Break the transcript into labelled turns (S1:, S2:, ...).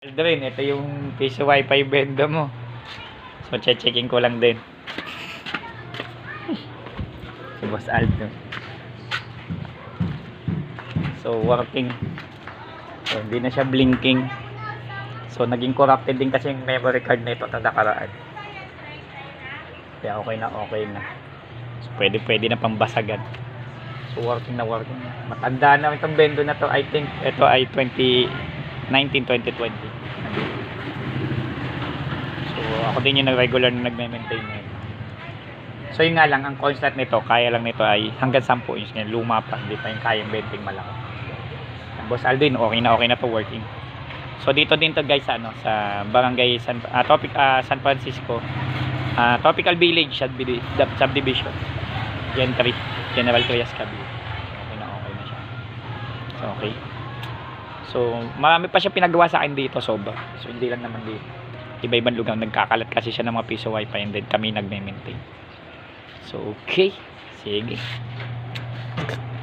S1: Aldrin, ito yung piso wifi benda mo. So, checking ko lang din. Si Boss Aldo. So, working. So, hindi na siya blinking. So, naging corrupted din kasi yung memory card na ito na nakaraan. Kaya okay na. So, pwede na pang basagan. So, working na. Matanda na itong bendo na to. I think ito ay 2019-2020. So, ako din yung regular na nagme-maintain nito. So, yun nga lang, ang constant nito, kaya lang nito ay hanggang 10 inch. Ngayon, luma pa, hindi pa yung kayang benting malaki. Boss Aldrin, okay na to working. So, dito din to guys, sa barangay San Francisco, Tropical Village Subdivision, Gen 3, General Trias, Cavite. Okay na siya. So, okay. So, marami pa siya pinagawa sa akin dito, sobra. So, hindi lang naman dito. Iba-ibang lugar nagkakalat kasi siya ng mga piso wifi and then kami nagme-maintain. So, okay. Sige.